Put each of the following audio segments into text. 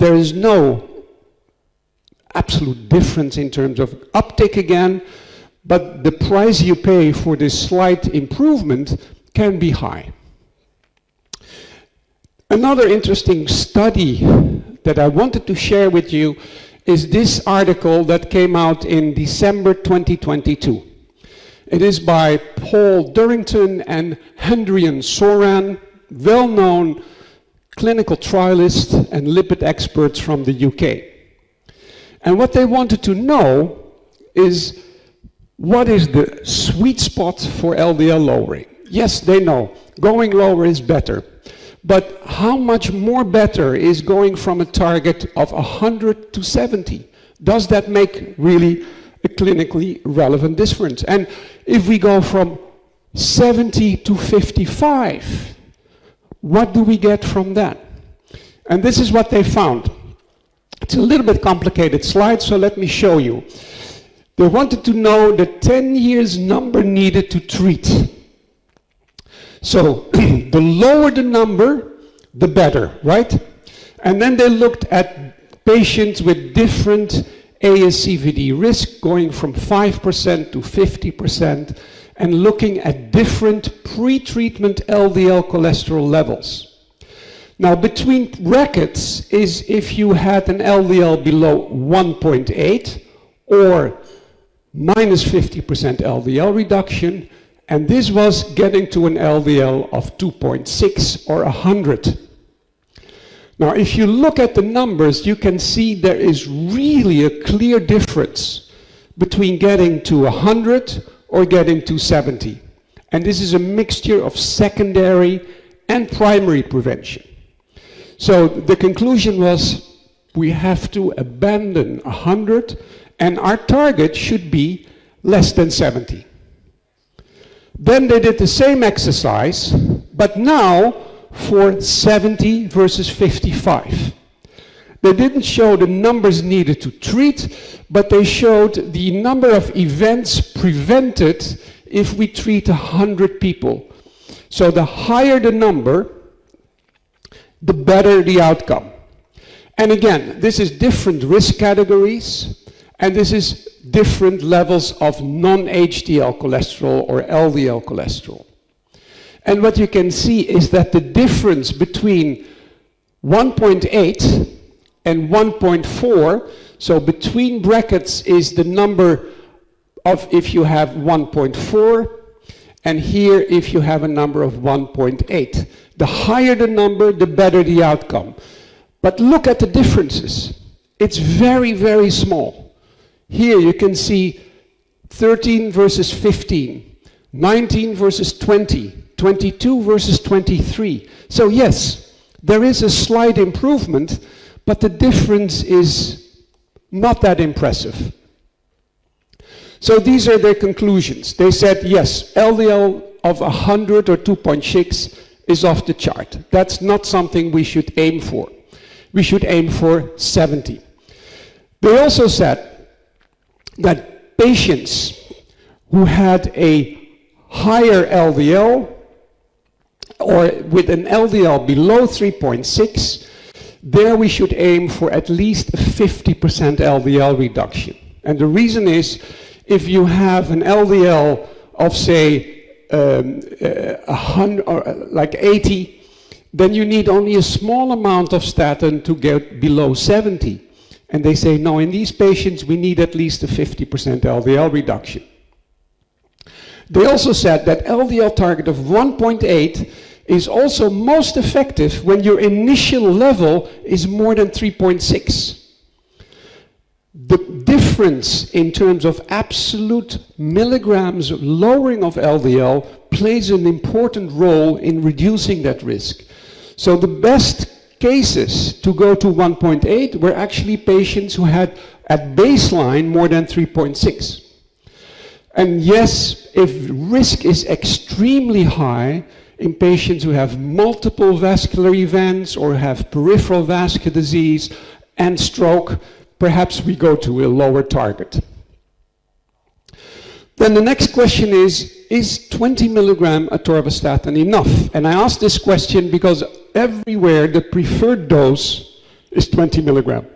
There is no absolute difference in terms of uptake again, but the price you pay for this slight improvement can be high. Another interesting study that I wanted to share with you is this article that came out in December 2022. It is by Paul Durrington and Hendrian Soran, well-known clinical trialists and lipid experts from the UK. And what they wanted to know is, what is the sweet spot for LDL lowering? Yes, they know, going lower is better. But how much more better is going from a target of 100 to 70? Does that make really a clinically relevant difference? And if we go from 70 to 55, what do we get from that? And this is what they found. It's a little bit complicated slide, so let me show you. They wanted to know the 10 years number needed to treat. So the lower the number, the better, right? And then they looked at patients with different ASCVD risk, going from 5% to 50%, and looking at different pre-treatment LDL cholesterol levels. Now, between brackets is if you had an LDL below 1.8 or minus 50% LDL reduction, and this was getting to an LDL of 2.6 or 100. Now, if you look at the numbers, you can see there is really a clear difference between getting to 100 or getting to 70. And this is a mixture of secondary and primary prevention. So the conclusion was, we have to abandon 100, and our target should be less than 70. Then they did the same exercise, but now for 70 versus 55. They didn't show the numbers needed to treat, but they showed the number of events prevented if we treat 100 people. So the higher the number, the better the outcome. And again, this is different risk categories, and this is different levels of non-HDL cholesterol or LDL cholesterol. And what you can see is that the difference between 1.8 and 1.4, so between brackets is the number of if you have 1.4, and here if you have a number of 1.8. The higher the number, the better the outcome. But look at the differences. It's very, very small. Here you can see 13 versus 15, 19 versus 20, 22 versus 23. So yes, there is a slight improvement, but the difference is not that impressive. So these are their conclusions. They said, yes, LDL of 100 or 2.6 is off the chart. That's not something we should aim for. We should aim for 70. They also said that patients who had a higher LDL or with an LDL below 3.6, there we should aim for at least a 50% LDL reduction. And the reason is, if you have an LDL of say 100 or like 80, then you need only a small amount of statin to get below 70. And they say, no, in these patients we need at least a 50% LDL reduction. They also said that LDL target of 1.8 is also most effective when your initial level is more than 3.6. The difference in terms of absolute milligrams lowering of LDL plays an important role in reducing that risk. So the best cases to go to 1.8 were actually patients who had at baseline more than 3.6. And yes, if risk is extremely high in patients who have multiple vascular events or have peripheral vascular disease and stroke, perhaps we go to a lower target. Then the next question is 20 milligram atorvastatin enough? And I ask this question because everywhere the preferred dose is 20 milligram.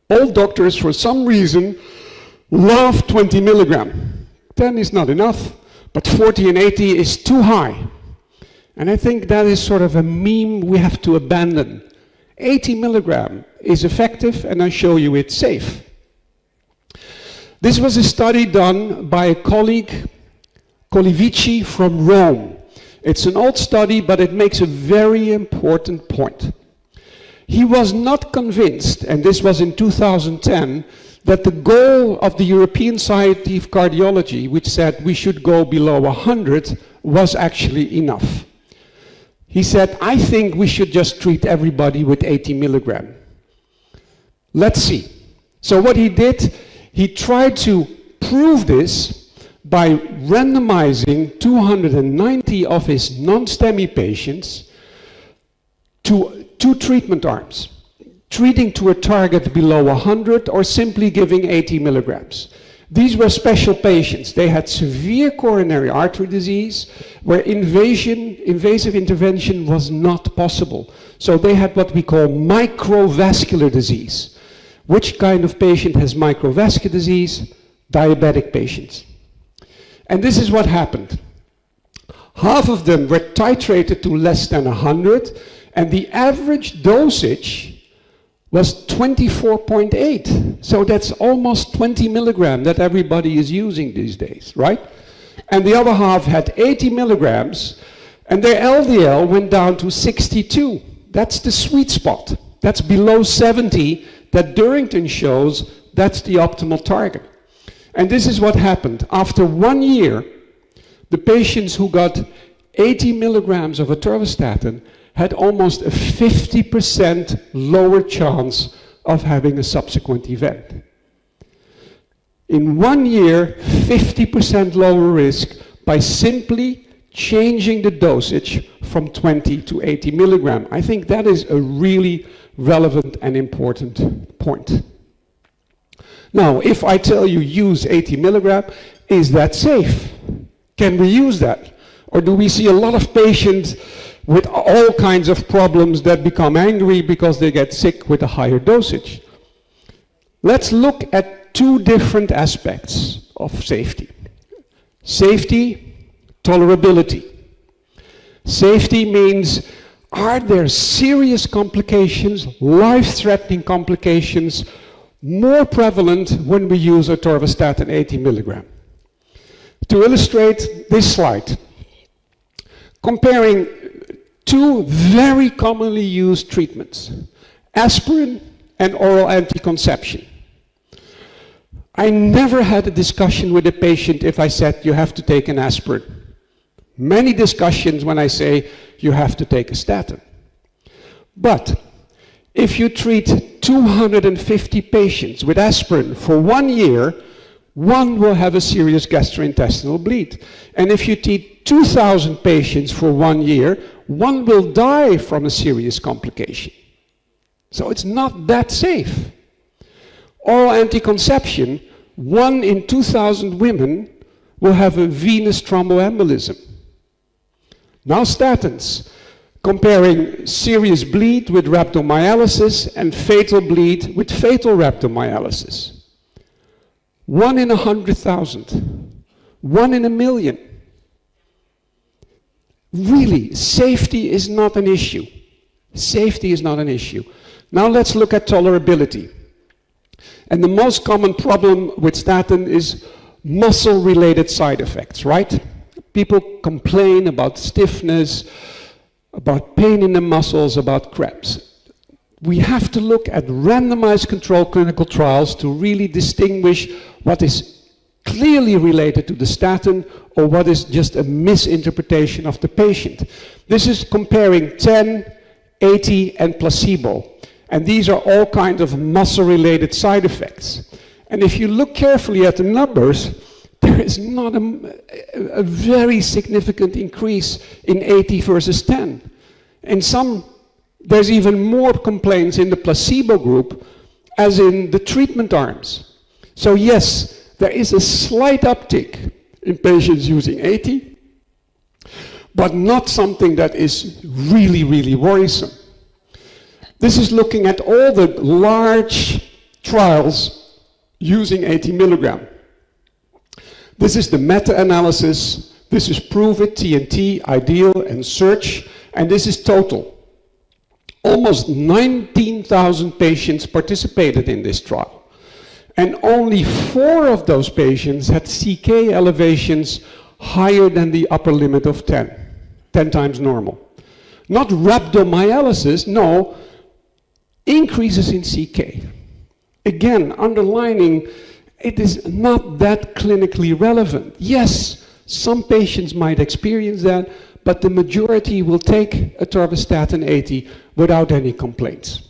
All doctors, for some reason, love 20 milligram. 10 is not enough, but 40 and 80 is too high. And I think that is sort of a meme we have to abandon. 80 milligram is effective, and I show you it's safe. This was a study done by a colleague, Colivici from Rome. It's an old study, but it makes a very important point. He was not convinced, and this was in 2010, that the goal of the European Society of Cardiology, which said we should go below 100, was actually enough. He said, I think we should just treat everybody with 80 milligram. Let's see. So what he did, he tried to prove this by randomizing 290 of his non-STEMI patients to 2 treatment arms, treating to a target below 100 or simply giving 80 milligrams. These were special patients. They had severe coronary artery disease where invasive intervention was not possible. So they had what we call microvascular disease. Which kind of patient has microvascular disease? Diabetic patients. And this is what happened. Half of them were titrated to less than 100, and the average dosage was 24.8. So that's almost 20 milligram that everybody is using these days, right? And the other half had 80 milligrams, and their LDL went down to 62. That's the sweet spot. That's below 70 that Durrington shows that's the optimal target. And this is what happened. After 1 year, the patients who got 80 milligrams of atorvastatin had almost a 50% lower chance of having a subsequent event. In 1 year, 50% lower risk by simply changing the dosage from 20 to 80 milligram. I think that is a really relevant and important point. Now, if I tell you use 80 milligram, is that safe? Can we use that? Or do we see a lot of patients with all kinds of problems that become angry because they get sick with a higher dosage? Let's look at 2 different aspects of safety. Safety, tolerability. Safety means, are there serious complications, life-threatening complications, more prevalent when we use atorvastatin 80 milligram? To illustrate this slide, comparing 2 very commonly used treatments, aspirin and oral anticonception. I never had a discussion with a patient if I said you have to take an aspirin. Many discussions when I say you have to take a statin. But if you treat 250 patients with aspirin for 1 year, 1 will have a serious gastrointestinal bleed. And if you treat 2,000 patients for 1 year, 1 will die from a serious complication. So it's not that safe. Oral anticonception, 1 in 2,000 women will have a venous thromboembolism. Now statins, comparing serious bleed with rhabdomyolysis and fatal bleed with fatal rhabdomyolysis. 1 in 100,000, 1 in a million. Really, safety is not an issue. Safety is not an issue. Now let's look at tolerability. And the most common problem with statin is muscle-related side effects, right? People complain about stiffness, about pain in the muscles, about cramps. We have to look at randomized controlled clinical trials to really distinguish what is clearly related to the statin or what is just a misinterpretation of the patient. This is comparing 10, 80, and placebo. And these are all kinds of muscle-related side effects. And if you look carefully at the numbers, there is not a very significant increase in 80 versus 10. In some, there's even more complaints in the placebo group as in the treatment arms. So yes, there is a slight uptick in patients using 80, but not something that is really, really worrisome. This is looking at all the large trials using 80 milligram. This is the meta-analysis. This is Prove It, TNT, Ideal, and Search, and this is total. Almost 19,000 patients participated in this trial, and only 4 of those patients had CK elevations higher than the upper limit of 10 times normal. Not rhabdomyolysis, no, increases in CK. Again, underlining it is not that clinically relevant. Yes, some patients might experience that, but the majority will take atorvastatin 80 without any complaints.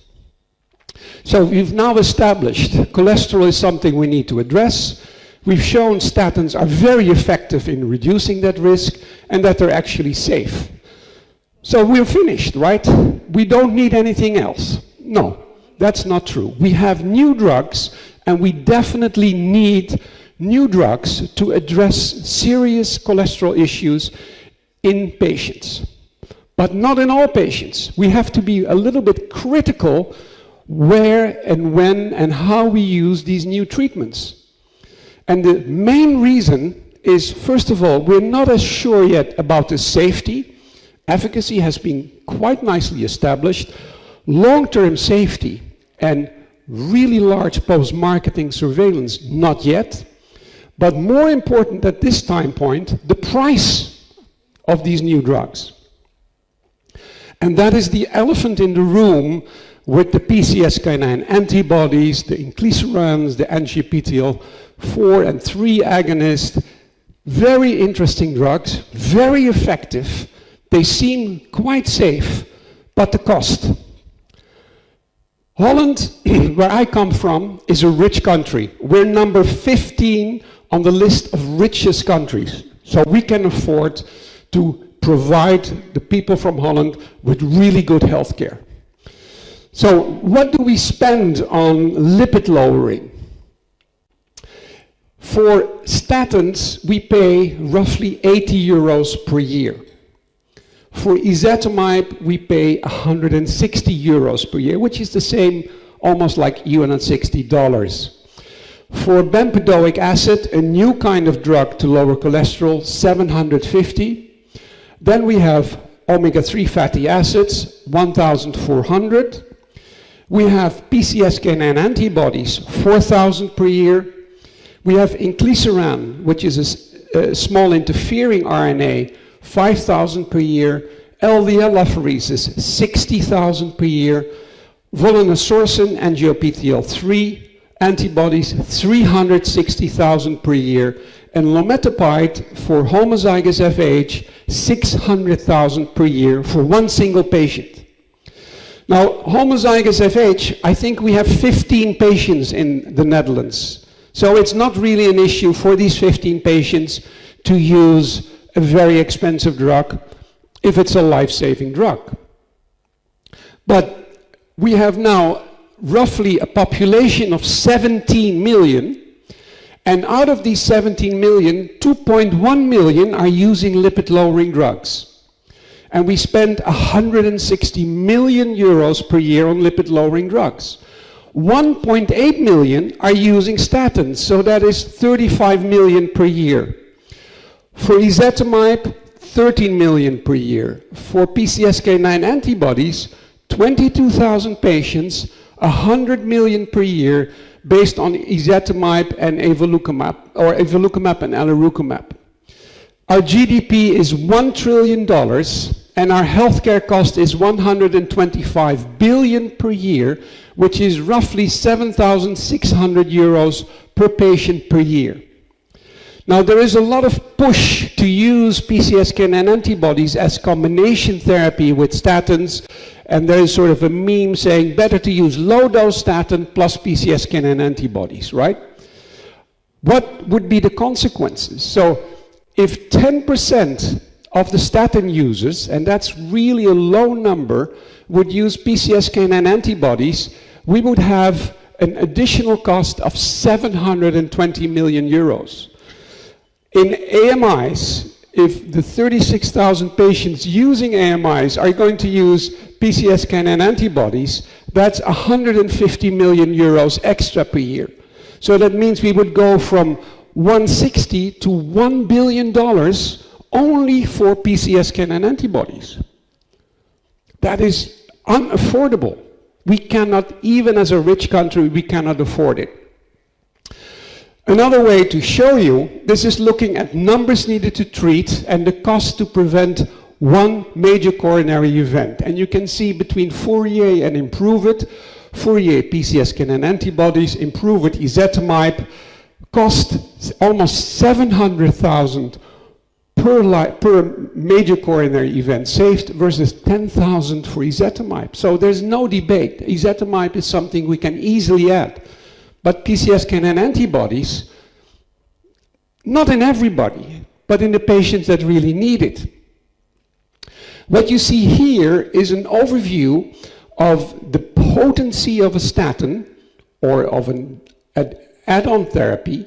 So we've now established cholesterol is something we need to address. We've shown statins are very effective in reducing that risk and that they're actually safe. So we're finished, right? We don't need anything else. No, that's not true. We have new drugs, and we definitely need new drugs to address serious cholesterol issues in patients. But not in all patients. We have to be a little bit critical where and when and how we use these new treatments. And the main reason is, first of all, we're not as sure yet about the safety. Efficacy has been quite nicely established. Long-term safety and really large post-marketing surveillance, not yet. But more important at this time point, the price of these new drugs. And that is the elephant in the room with the PCSK9 antibodies, the inclisiran's, the ANGPTL4 and 3 agonists. Very interesting drugs, very effective. They seem quite safe, but the cost. Holland, where I come from, is a rich country. We're number 15 on the list of richest countries. So we can afford to provide the people from Holland with really good health care. So what do we spend on lipid lowering? For statins, we pay roughly 80 euros per year. For ezetimibe, we pay 160 euros per year, which is the same, almost like $160. For bempedoic acid, a new kind of drug to lower cholesterol, 750. Then we have omega-3 fatty acids, 1,400. We have PCSK9 antibodies, 4,000 per year. We have inclisiran, which is a small interfering RNA, 5,000 per year. LDL apheresis, 60,000 per year. Volanesorsen, ANGPTL3 antibodies, 360,000 per year. And lometopide for homozygous FH, 600,000 per year for one single patient. Now, homozygous FH, I think we have 15 patients in the Netherlands. So it's not really an issue for these 15 patients to use a very expensive drug if it's a life-saving drug. But we have now roughly a population of 17 million, and out of these 17 million, 2.1 million are using lipid-lowering drugs. And we spend 160 million euros per year on lipid-lowering drugs. 1.8 million are using statins, so that is 35 million per year. For ezetimibe, 13 million per year. For PCSK9 antibodies, 22,000 patients, 100 million per year, based on ezetimibe and evolocumab, or evolocumab and alirocumab. Our GDP is $1 trillion, and our healthcare cost is 125 billion per year, which is roughly 7,600 euros per patient per year. Now, there is a lot of push to use PCSK9 antibodies as combination therapy with statins, and there is sort of a meme saying better to use low-dose statin plus PCSK9 antibodies, right? What would be the consequences? So, if 10% of the statin users, and that's really a low number, would use PCSK9 antibodies, we would have an additional cost of 720 million euros. In AMIs, if the 36,000 patients using AMIs are going to use PCSK9 antibodies, that's 150 million euros extra per year. So that means we would go from 160 to $1 billion only for PCSK9 antibodies. That is unaffordable. We cannot, even as a rich country, we cannot afford it. Another way to show you, this is looking at numbers needed to treat and the cost to prevent one major coronary event. And you can see between Fourier and IMPROVE-IT, Fourier PCSK9 antibodies, IMPROVE-IT ezetimibe, cost almost 700,000 per major coronary event saved versus 10,000 for ezetimibe. So there's no debate. Ezetimibe is something we can easily add. But PCSK9 antibodies, not in everybody, but in the patients that really need it. What you see here is an overview of the potency of a statin or of an add-on therapy.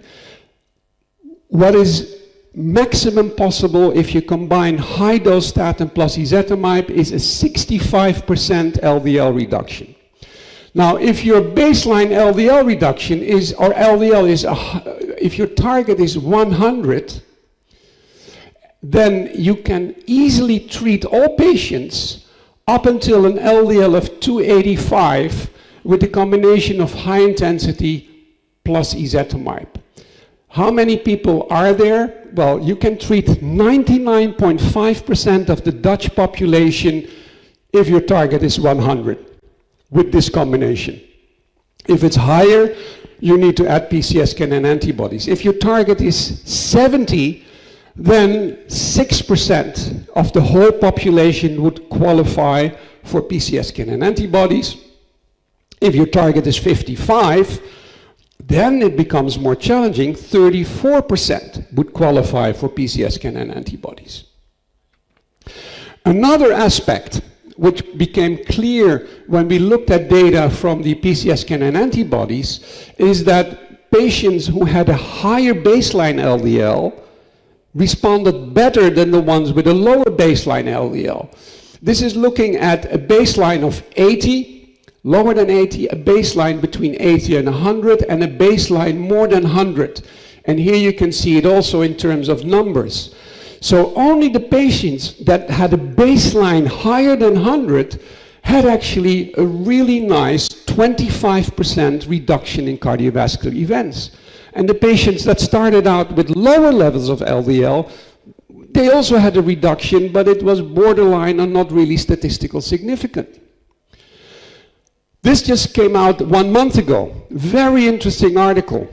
What is maximum possible if you combine high-dose statin plus ezetimibe is a 65% LDL reduction. Now, if your baseline LDL reduction is, or LDL is, if your target is 100, then you can easily treat all patients up until an LDL of 285 with a combination of high intensity plus ezetimibe. How many people are there? Well, you can treat 99.5% of the Dutch population if your target is 100 with this combination. If it's higher, you need to add PCSK9 antibodies. If your target is 70, then 6% of the whole population would qualify for PCSK9 antibodies. If your target is 55, then it becomes more challenging. 34% would qualify for PCSK9 antibodies. Another aspect which became clear when we looked at data from the PCSK9 antibodies is that patients who had a higher baseline LDL responded better than the ones with a lower baseline LDL. This is looking at a baseline of 80, lower than 80, a baseline between 80 and 100, and a baseline more than 100. And here you can see it also in terms of numbers. So only the patients that had a baseline higher than 100 had actually a really nice 25% reduction in cardiovascular events. And the patients that started out with lower levels of LDL, they also had a reduction, but it was borderline and not really statistical significant. This just came out 1 month ago. Very interesting article.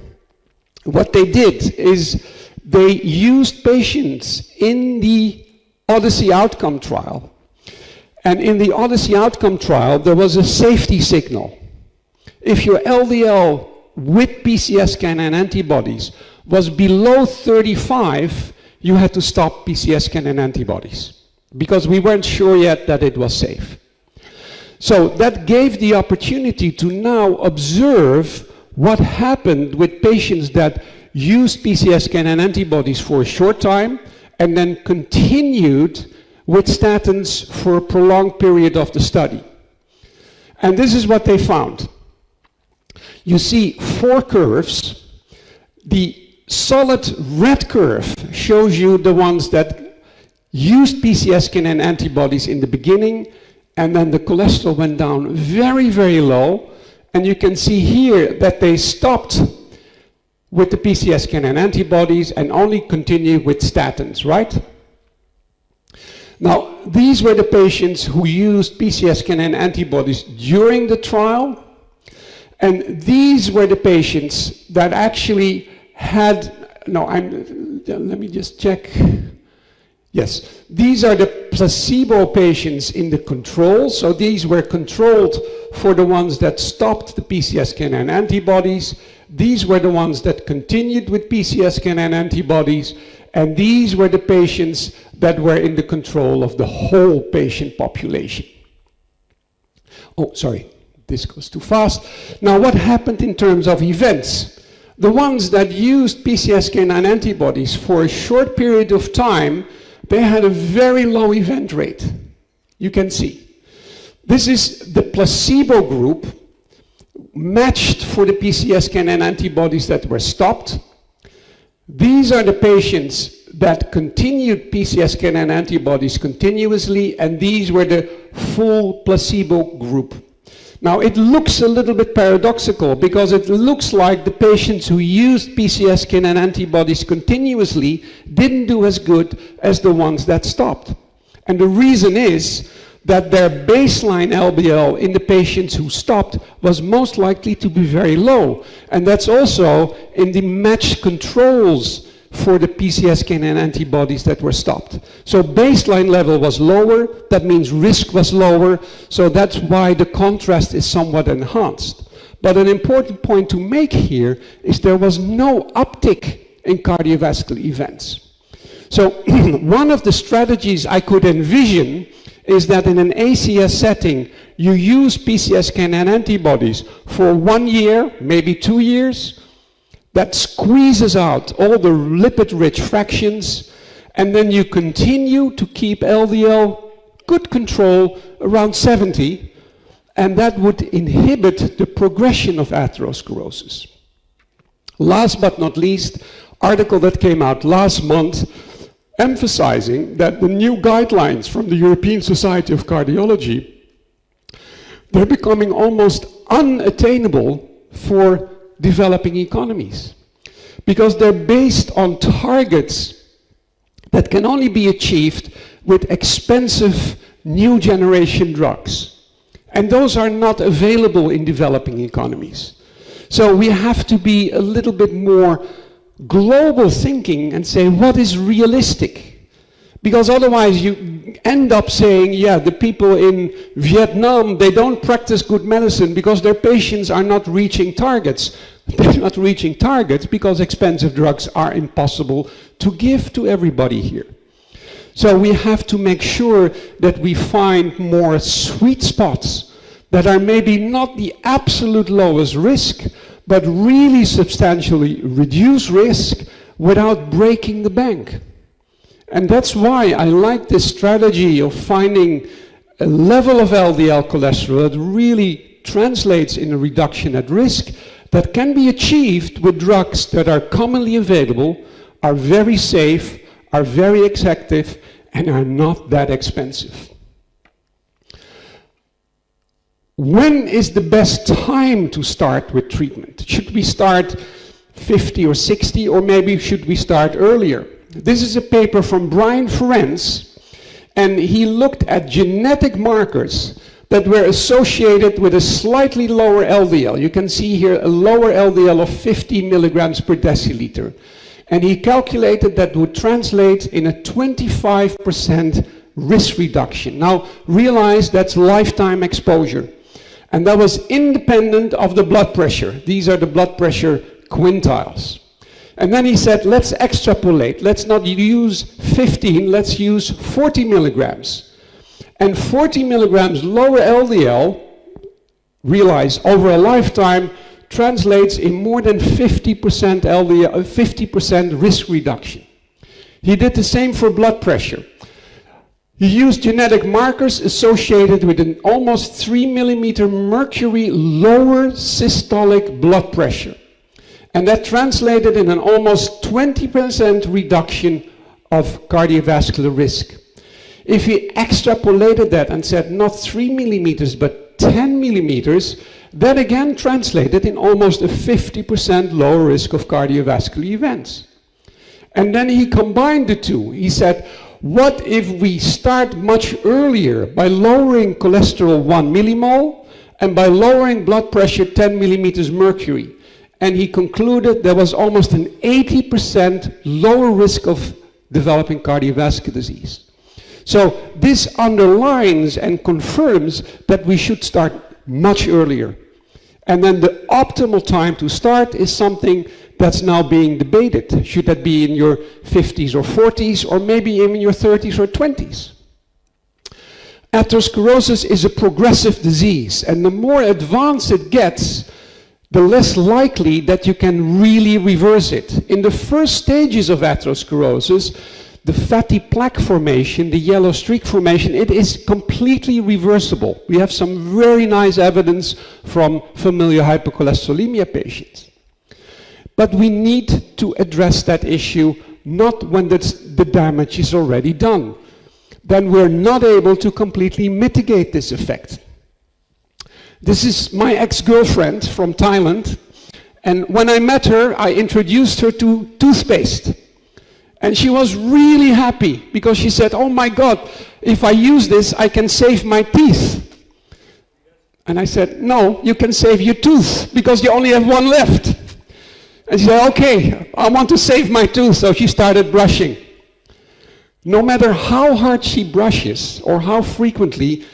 What they did is they used patients in the Odyssey outcome trial. And in the Odyssey outcome trial, there was a safety signal. If your LDL with PCSK9 antibodies was below 35, you had to stop PCSK9 antibodies because we weren't sure yet that it was safe. So that gave the opportunity to now observe what happened with patients that used PCSK9 antibodies for a short time and then continued with statins for a prolonged period of the study. And this is what they found. You see 4 curves. The solid red curve shows you the ones that used PCSK9 antibodies in the beginning, and then the cholesterol went down very, very low. And you can see here that they stopped with the PCSK9 antibodies and only continued with statins, right? Now, these were the patients who used PCSK9 antibodies during the trial. And these were the patients that actually had, let me just check. Yes, these are the placebo patients in the control. So these were controlled for the ones that stopped the PCSK9 antibodies. These were the ones that continued with PCSK9 antibodies. And these were the patients that were in the control of the whole patient population. Oh, sorry. This goes too fast. Now, what happened in terms of events? The ones that used PCSK9 antibodies for a short period of time they had a very low event rate. You can see. This is the placebo group matched for the PCSK9 antibodies that were stopped. These are the patients that continued PCSK9 antibodies continuously, and these were the full placebo group. Now, it looks a little bit paradoxical because it looks like the patients who used PCSK9 antibodies continuously didn't do as good as the ones that stopped. And the reason is that their baseline LDL in the patients who stopped was most likely to be very low. And that's also in the matched controls for the PCSK9 antibodies that were stopped. So baseline level was lower, that means risk was lower, so that's why the contrast is somewhat enhanced. But an important point to make here is there was no uptick in cardiovascular events. So one of the strategies I could envision is that in an ACS setting, you use PCSK9 antibodies for 1 year, maybe 2 years, that squeezes out all the lipid-rich fractions, and then you continue to keep LDL good control around 70, and that would inhibit the progression of atherosclerosis. Last but not least, article that came out last month emphasizing that the new guidelines from the European Society of Cardiology, they're becoming almost unattainable for developing economies, because they're based on targets that can only be achieved with expensive new generation drugs. And those are not available in developing economies. So we have to be a little bit more global thinking and say what is realistic. Because otherwise you end up saying, yeah, the people in Vietnam, they don't practice good medicine because their patients are not reaching targets. They're not reaching targets because expensive drugs are impossible to give to everybody here. So we have to make sure that we find more sweet spots that are maybe not the absolute lowest risk, but really substantially reduce risk without breaking the bank. And that's why I like this strategy of finding a level of LDL cholesterol that really translates in a reduction at risk that can be achieved with drugs that are commonly available, are very safe, are very effective, and are not that expensive. When is the best time to start with treatment? Should we start 50 or 60, or maybe should we start earlier? This is a paper from Brian Ferencz, and he looked at genetic markers that were associated with a slightly lower LDL. You can see here a lower LDL of 50 milligrams per deciliter. And he calculated that would translate in a 25% risk reduction. Now, realize that's lifetime exposure. And that was independent of the blood pressure. These are the blood pressure quintiles. And then he said, let's extrapolate. Let's not use 15, let's use 40 milligrams. And 40 milligrams lower LDL, realize over a lifetime, translates in more than 50% LDL, 50% risk reduction. He did the same for blood pressure. He used genetic markers associated with an almost 3 millimeter mercury lower systolic blood pressure. And that translated in an almost 20% reduction of cardiovascular risk. If he extrapolated that and said not 3 millimeters but 10 millimeters, that again translated in almost a 50% lower risk of cardiovascular events. And then he combined the two. He said, what if we start much earlier by lowering cholesterol 1 millimole and by lowering blood pressure 10 millimeters mercury? And he concluded there was almost an 80% lower risk of developing cardiovascular disease. So this underlines and confirms that we should start much earlier. And then the optimal time to start is something that's now being debated. Should that be in your 50s or 40s, or maybe even in your 30s or 20s? Atherosclerosis is a progressive disease, and the more advanced it gets, the less likely that you can really reverse it. In the first stages of atherosclerosis, the fatty plaque formation, the yellow streak formation, it is completely reversible. We have some very nice evidence from familial hypercholesterolemia patients. But we need to address that issue not when the damage is already done. Then we're not able to completely mitigate this effect. This is my ex-girlfriend from Thailand, and when I met her, I introduced her to toothpaste. And she was really happy because she said, "Oh my God, if I use this, I can save my teeth." And I said, "No, you can save your tooth because you only have one left." And she said, "Okay, I want to save my tooth." So she started brushing. No matter how hard she brushes or how frequently,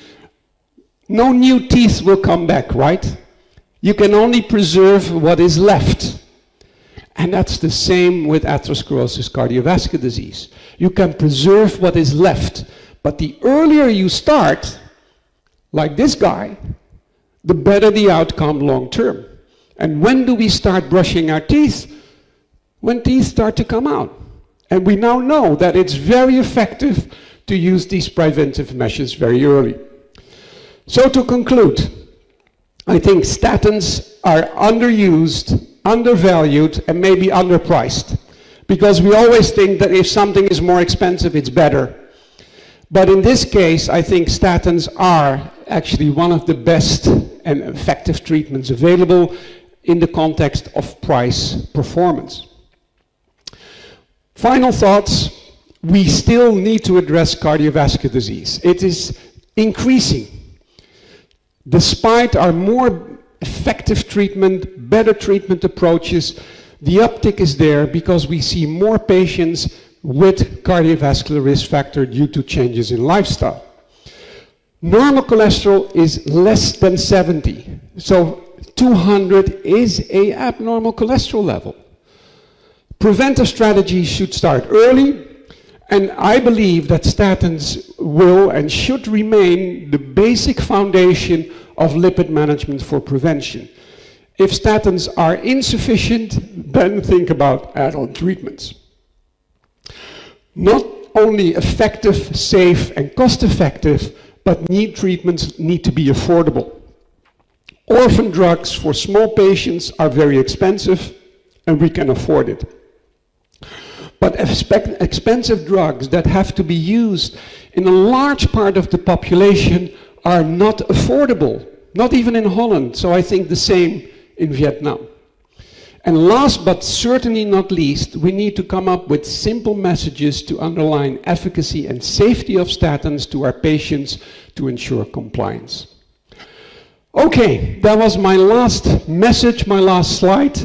no new teeth will come back, right? You can only preserve what is left. And that's the same with atherosclerosis cardiovascular disease. You can preserve what is left, but the earlier you start, like this guy, the better the outcome long term. And when do we start brushing our teeth? When teeth start to come out. And we now know that it's very effective to use these preventive measures very early. So to conclude, I think statins are underused, undervalued, and maybe underpriced. Because we always think that if something is more expensive, it's better. But in this case, I think statins are actually one of the best and effective treatments available in the context of price performance. Final thoughts, we still need to address cardiovascular disease. It is increasing. Despite our more effective treatment, better treatment approaches, the uptick is there because we see more patients with cardiovascular risk factor due to changes in lifestyle. Normal cholesterol is less than 70, so 200 is an abnormal cholesterol level. Preventive strategies should start early, and I believe that statins will and should remain the basic foundation of lipid management for prevention. If statins are insufficient, then think about add-on treatments. Not only effective, safe, and cost-effective, but treatments need to be affordable. Orphan drugs for small patients are very expensive, and we can afford it. But expensive drugs that have to be used in a large part of the population are not affordable, not even in Holland, so I think the same in Vietnam. And last but certainly not least, we need to come up with simple messages to underline efficacy and safety of statins to our patients to ensure compliance. Okay, that was my last message, my last slide.